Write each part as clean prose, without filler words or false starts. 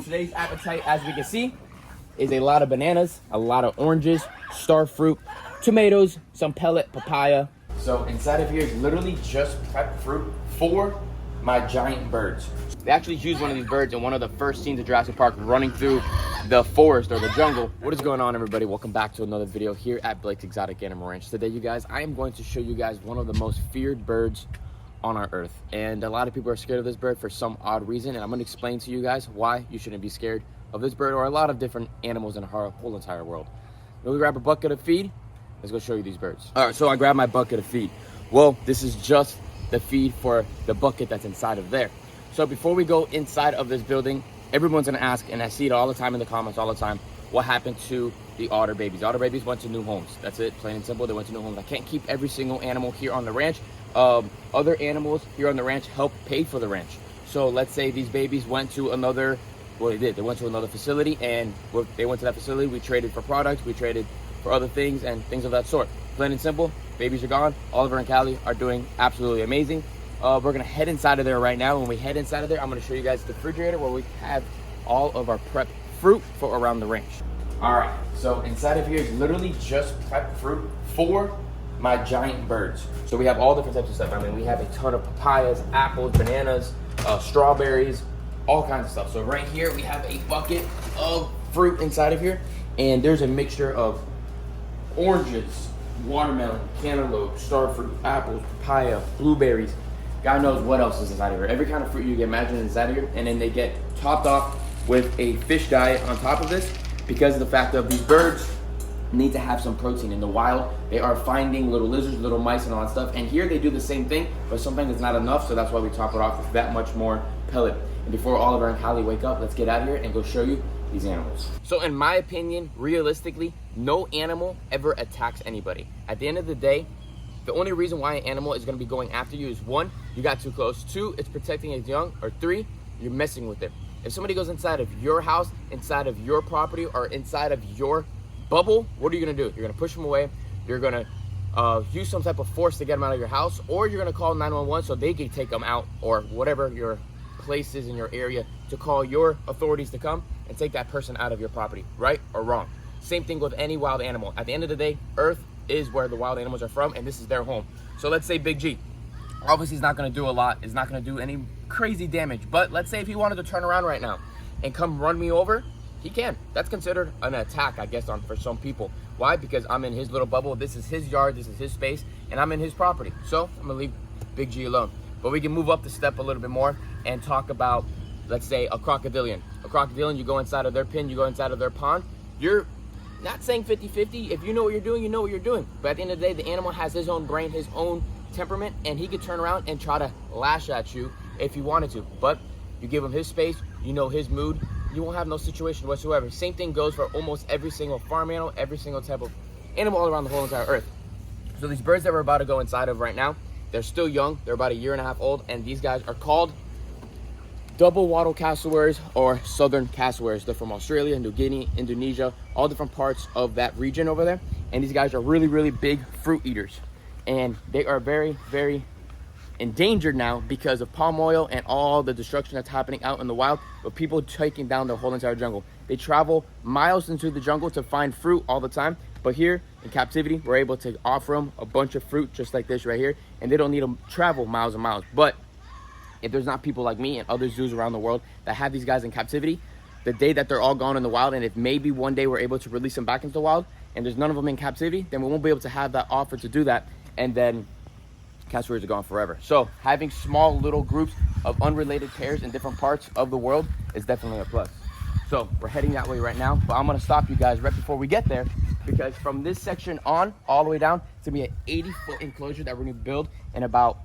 Today's appetite, as we can see, is a lot of bananas, a lot of oranges, star fruit, tomatoes, some pellet papaya. So inside of here is literally just prep fruit for my giant birds. They actually used one of these birds in one of the first scenes of Jurassic Park running through the forest or the jungle. What is going on, everybody? Welcome back to another video here at Blake's Exotic Animal Ranch. Today, you guys, I am going to show you guys one of the most feared birds on our earth. And a lot of people are scared of this bird for some odd reason. And I'm going to explain to you guys why you shouldn't be scared of this bird or a lot of different animals in our whole entire world. We'll grab a bucket of feed. Let's go show you these birds. All right, so I grabbed my bucket of feed. Well, this is just the feed for the bucket that's inside of there. So before we go inside of this building, everyone's gonna ask, and I see it all the time in the comments all the time, what happened to the otter babies? Otter babies went to new homes. That's it, plain and simple, they went to new homes. I can't keep every single animal here on the ranch. Other animals here on the ranch help pay for the ranch. So let's say these babies went to another, well, they went to another facility, and they went to that facility, we traded for products, we traded for other things and things of that sort. Plain and simple, babies are gone. Oliver and Callie are doing absolutely amazing. We're gonna head inside of there right now. When we head inside of there, I'm gonna show you guys the refrigerator where we have all of our prep fruit for around the ranch. All right, so inside of here is literally just prep fruit for my giant birds. So we have all different types of stuff. I mean, we have a ton of papayas, apples, bananas, strawberries, all kinds of stuff. So right here, we have a bucket of fruit inside of here, and there's a mixture of oranges, watermelon, cantaloupe, starfruit, apples, papaya, blueberries. God knows what else is inside of here. Every kind of fruit you can imagine is inside of here, and then they get topped off with a fish diet on top of this because of the fact that these birds need to have some protein. In the wild, they are finding little lizards, little mice, and all that stuff. And here they do the same thing, but sometimes it's not enough, so that's why we top it off with that much more pellet. And before Oliver and Callie wake up, let's get out of here and go show you these animals. So in my opinion, realistically, no animal ever attacks anybody. At the end of the day, the only reason why an animal is going to be going after you is one, you got too close, two, it's protecting its young, or three, you're messing with it. If somebody goes inside of your house, inside of your property, or inside of your bubble, what are you going to do? You're going to push them away. You're going to use some type of force to get them out of your house, or you're going to call 911 so they can take them out, or whatever your place is in your area, to call your authorities to come and take that person out of your property, right or wrong. Same thing with any wild animal. At the end of the day, Earth is where the wild animals are from, and this is their home. So let's say Big G. Obviously, he's not going to do a lot. He's not going to do any crazy damage. But let's say if he wanted to turn around right now and come run me over, he can. That's considered an attack, I guess, for some people. Why? Because I'm in his little bubble. This is his yard. This is his space, and I'm in his property. So I'm going to leave Big G alone. But we can move up the step a little bit more and talk about, let's say, a crocodilian. A crocodilian, you go inside of their pen, you go inside of their pond. You're not saying 50-50. If you know what you're doing, you know what you're doing. But at the end of the day, the animal has his own brain, his own temperament, and he could turn around and try to lash at you if he wanted to. But you give him his space, you know his mood, you won't have no situation whatsoever. Same thing goes for almost every single farm animal, every single type of animal all around the whole entire earth. So these birds that we're about to go inside of right now, they're still young. They're about 1.5 years old, and these guys are called double wattle cassowaries or southern cassowaries. They're from Australia, New Guinea, Indonesia, all different parts of that region over there. And these guys are really, really big fruit eaters. And they are very, very endangered now because of palm oil and all the destruction that's happening out in the wild, with people taking down the whole entire jungle. They travel miles into the jungle to find fruit all the time. But here in captivity, we're able to offer them a bunch of fruit just like this right here. And they don't need to travel miles and miles. But if there's not people like me and other zoos around the world that have these guys in captivity, the day that they're all gone in the wild, and if maybe one day we're able to release them back into the wild, and there's none of them in captivity, then we won't be able to have that offer to do that, and then cassowaries are gone forever. So having small little groups of unrelated pairs in different parts of the world is definitely a plus. So we're heading that way right now, but I'm gonna stop you guys right before we get there, because from this section on, all the way down, it's gonna be an 80-foot enclosure that we're gonna build in about,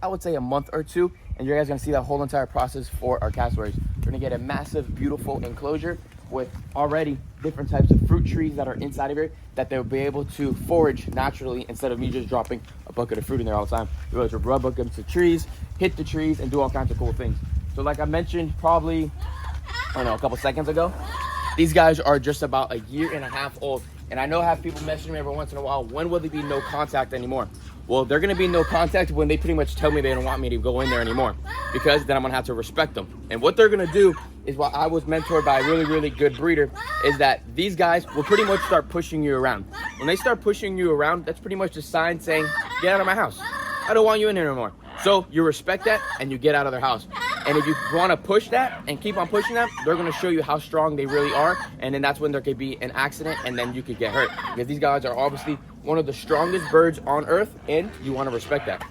I would say, a month or two, and you guys are gonna see that whole entire process for our cassowaries. We're gonna get a massive, beautiful enclosure with already different types of fruit trees that are inside of here that they'll be able to forage naturally instead of me just dropping a bucket of fruit in there all the time. We're able to rub up against the trees, hit the trees, and do all kinds of cool things. So like I mentioned probably, I don't know, a couple seconds ago, these guys are just about 1.5 years old. And I know I have people messaging me every once in a while, when will they be no contact anymore? Well, they're gonna be no contact when they pretty much tell me they don't want me to go in there anymore, because then I'm gonna have to respect them. And what they're gonna do is what I was mentored by a really, really good breeder, is that these guys will pretty much start pushing you around. When they start pushing you around, that's pretty much a sign saying, get out of my house. I don't want you in here anymore. So you respect that and you get out of their house. And if you want to push that and keep on pushing them, they're going to show you how strong they really are. And then that's when there could be an accident and then you could get hurt. Because these guys are obviously one of the strongest birds on earth, and you want to respect that.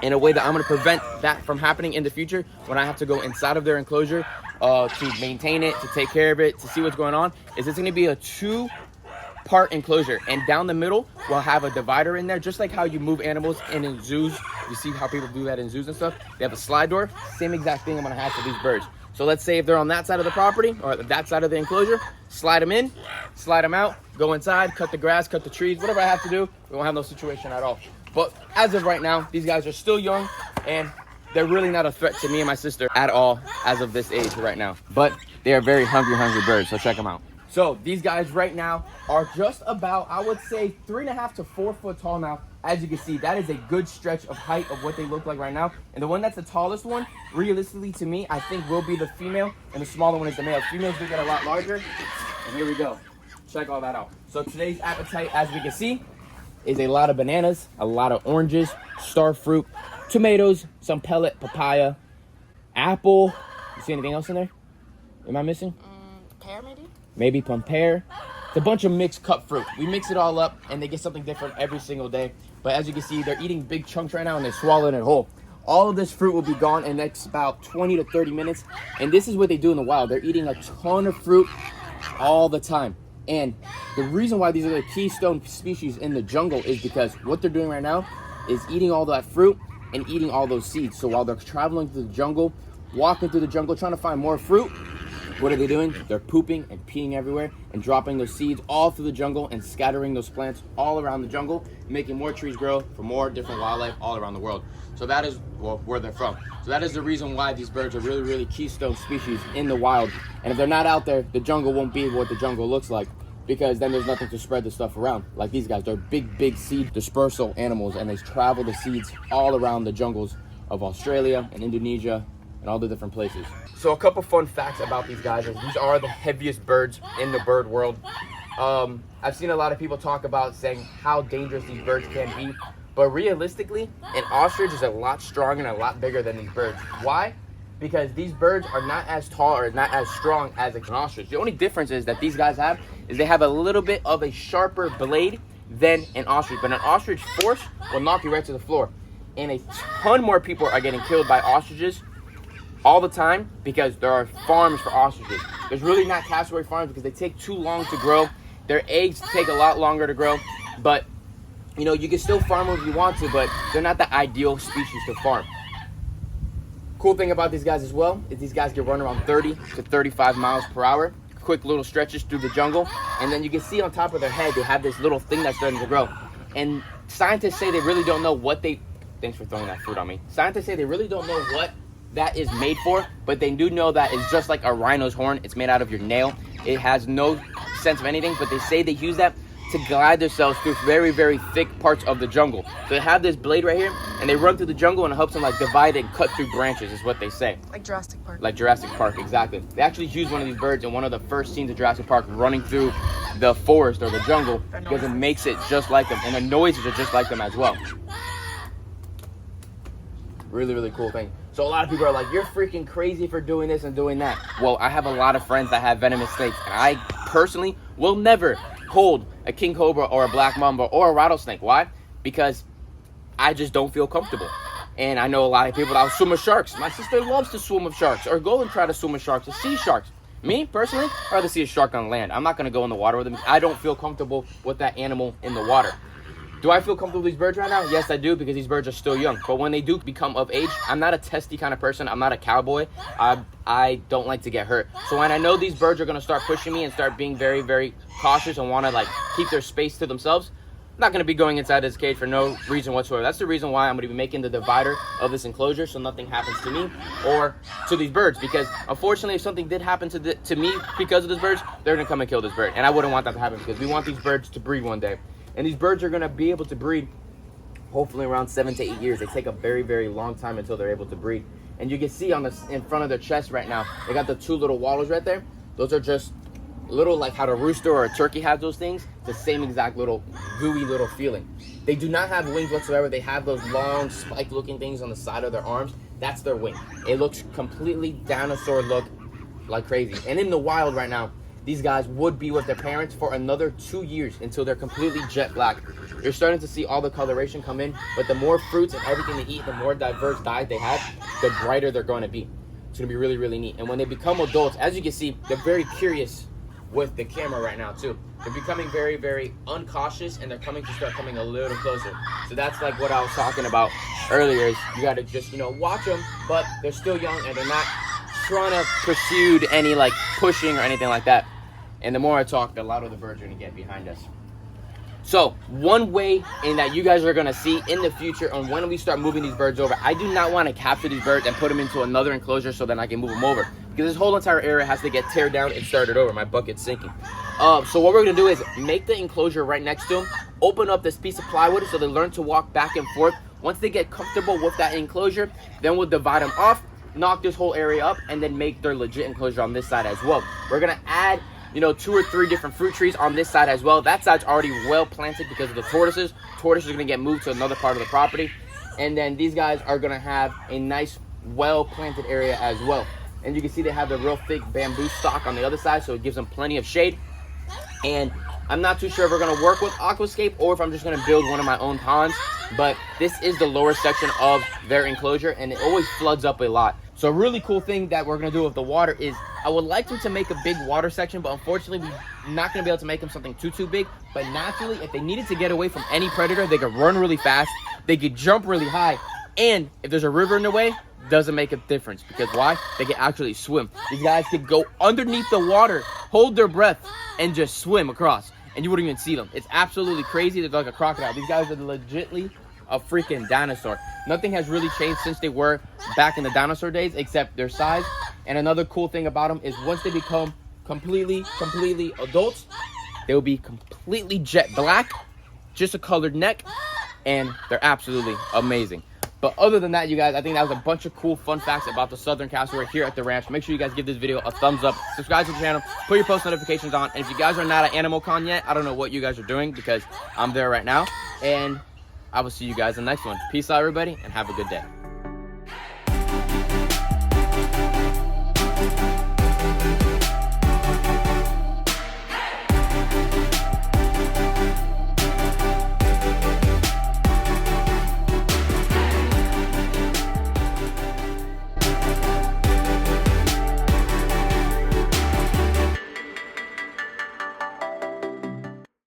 In a way that I'm going to prevent that from happening in the future, when I have to go inside of their enclosure to maintain it, to take care of it, to see what's going on, is it's going to be a 2-part enclosure, and down the middle we'll have a divider in there, just like how you move animals in zoos. You see how people do that in zoos and stuff. They have a slide door. Same exact thing I'm going to have for these birds. So let's say if they're on that side of the property or that side of the enclosure, slide them in, slide them out, go inside, cut the grass, cut the trees, whatever I have to do. We won't have no situation at all. But as of right now, these guys are still young, and they're really not a threat to me and my sister at all as of this age right now. But they are very hungry birds, so check them out. So these guys right now are just about, I would say, 3.5 to 4 foot tall now. As you can see, that is a good stretch of height of what they look like right now. And the one that's the tallest one, realistically to me, I think will be the female, and the smaller one is the male. Females do get a lot larger. And here we go. Check all that out. So today's appetite, as we can see, is a lot of bananas, a lot of oranges, star fruit, tomatoes, some pellet, papaya, apple. You see anything else in there? Am I missing? Pear maybe? Maybe plum pear. It's a bunch of mixed cut fruit. We mix it all up and they get something different every single day. But as you can see, they're eating big chunks right now and they're swallowing it whole. All of this fruit will be gone in the next about 20 to 30 minutes. And this is what they do in the wild. They're eating a ton of fruit all the time. And the reason why these are the keystone species in the jungle is because what they're doing right now is eating all that fruit and eating all those seeds. So while they're traveling through the jungle, walking through the jungle, trying to find more fruit, what are they doing? They're pooping and peeing everywhere and dropping those seeds all through the jungle and scattering those plants all around the jungle, making more trees grow for more different wildlife all around the world. So that is where they're from. So that is the reason why these birds are really, really keystone species in the wild. And if they're not out there, the jungle won't be what the jungle looks like, because then there's nothing to spread the stuff around. Like these guys, they're big seed dispersal animals, and they travel the seeds all around the jungles of Australia and Indonesia and all the different places. So a couple fun facts about these guys is these are the heaviest birds in the bird world. I've seen a lot of people talk about saying how dangerous these birds can be, but realistically, an ostrich is a lot stronger and a lot bigger than these birds. Why? Because these birds are not as tall or not as strong as an ostrich. The only difference is that these guys have is they have a little bit of a sharper blade than an ostrich, but an ostrich force will knock you right to the floor. And a ton more people are getting killed by ostriches all the time because there are farms for ostriches. There's really not cassowary farms because they take too long to grow. Their eggs take a lot longer to grow, but you know, you can still farm them if you want to, but they're not the ideal species to farm. Cool thing about these guys as well is these guys can run around 30 to 35 miles per hour. Quick little stretches through the jungle, and then you can see on top of their head they have this little thing that's starting to grow. And scientists say they really don't know what they... Thanks for throwing that fruit on me. Scientists say they really don't know what that is made for, but they do know that it's just like a rhino's horn. It's made out of your nail. It has no sense of anything, but they say they use that to glide themselves through very thick parts of the jungle. So they have this blade right here, and they run through the jungle, and it helps them like divide and cut through branches, is what they say. Like Jurassic Park. Like Jurassic Park, exactly. They actually use one of these birds in one of the first scenes of Jurassic Park running through the forest or the jungle because it makes it just like them, and the noises are just like them as well. Really cool thing. So a lot of people are like, you're freaking crazy for doing this and doing that. Well, I have a lot of friends that have venomous snakes, and I personally will never hold a king cobra or a black mamba or a rattlesnake. Why? Because I just don't feel comfortable. And I know a lot of people that will swim with sharks. My sister loves to swim with sharks or go and try to swim with sharks or see sharks. Me, personally, I'd rather see a shark on land. I'm not going to go in the water with them. I don't feel comfortable with that animal in the water. Do I feel comfortable with these birds right now? Yes, I do, because these birds are still young. But when they do become of age, I'm not a testy kind of person. I'm not a cowboy. I don't like to get hurt. So when I know these birds are going to start pushing me and start being very cautious and want to like keep their space to themselves, I'm not going to be going inside this cage for no reason whatsoever. That's the reason why I'm going to be making the divider of this enclosure so nothing happens to me or to these birds. Because unfortunately, if something did happen to me because of these birds, they're going to come and kill this bird. And I wouldn't want that to happen because we want these birds to breed one day. And these birds are going to be able to breed hopefully around 7 to 8 years. They take a very long time until they're able to breed. And you can see on the in front of their chest right now, they got the two little wallers right there. Those are just little, like how a rooster or a turkey has those things. The same exact little gooey little feeling. They do not have wings whatsoever. They have those long spike looking things on the side of their arms. That's their wing. It looks completely dinosaur look like crazy. And in the wild right now, these guys would be with their parents for another 2 years until they're completely jet black. You're starting to see all the coloration come in, but the more fruits and everything they eat, the more diverse diet they have, the brighter they're going to be. It's going to be really, really neat. And when they become adults, as you can see, they're very curious with the camera right now too. They're becoming very, very uncautious, and they're start coming a little closer. So that's like what I was talking about earlier, is you got to just, watch them, but they're still young and they're not trying to pursue any like pushing or anything like that. And the more I talk, the louder the birds are gonna get behind us. So one way in that you guys are gonna see in the future on when we start moving these birds over, I do not want to capture these birds and put them into another enclosure so then I can move them over, because this whole entire area has to get teared down and started over. My bucket's sinking. So what we're gonna do is make the enclosure right next to them, open up this piece of plywood so they learn to walk back and forth. Once they get comfortable with that enclosure, then we'll divide them off, knock this whole area up, and then make their legit enclosure on this side as well. We're gonna add 2 or 3 different fruit trees on this side as well. That side's already well planted because of the tortoises. Tortoises are gonna get moved to another part of the property. And then these guys are gonna have a nice, well planted area as well. And you can see they have the real thick bamboo stock on the other side, so it gives them plenty of shade. And I'm not too sure if we're gonna work with aquascape or if I'm just gonna build one of my own ponds, but this is the lower section of their enclosure and it always floods up a lot. So a really cool thing that we're gonna do with the water is I would like them to make a big water section, but unfortunately we're not gonna be able to make them something too big. But naturally, if they needed to get away from any predator, they could run really fast, they could jump really high, and if there's a river in the way, doesn't make a difference. Because why? They can actually swim. These guys could go underneath the water, hold their breath, and just swim across, and you wouldn't even see them. It's absolutely crazy. They're like a crocodile. These guys are legitly a freaking dinosaur. Nothing has really changed since they were back in the dinosaur days except their size. And another cool thing about them is once they become completely adults, they will be completely jet black, just a colored neck, and they're absolutely amazing. But other than that, you guys, I think that was a bunch of cool fun facts about the southern cassowary here at the ranch. Make sure you guys give this video a thumbs up, subscribe to the channel, put your post notifications on, and if you guys are not at Animal Con yet, I don't know what you guys are doing because I'm there right now. And I will see you guys in the next one. Peace out, everybody, and have a good day.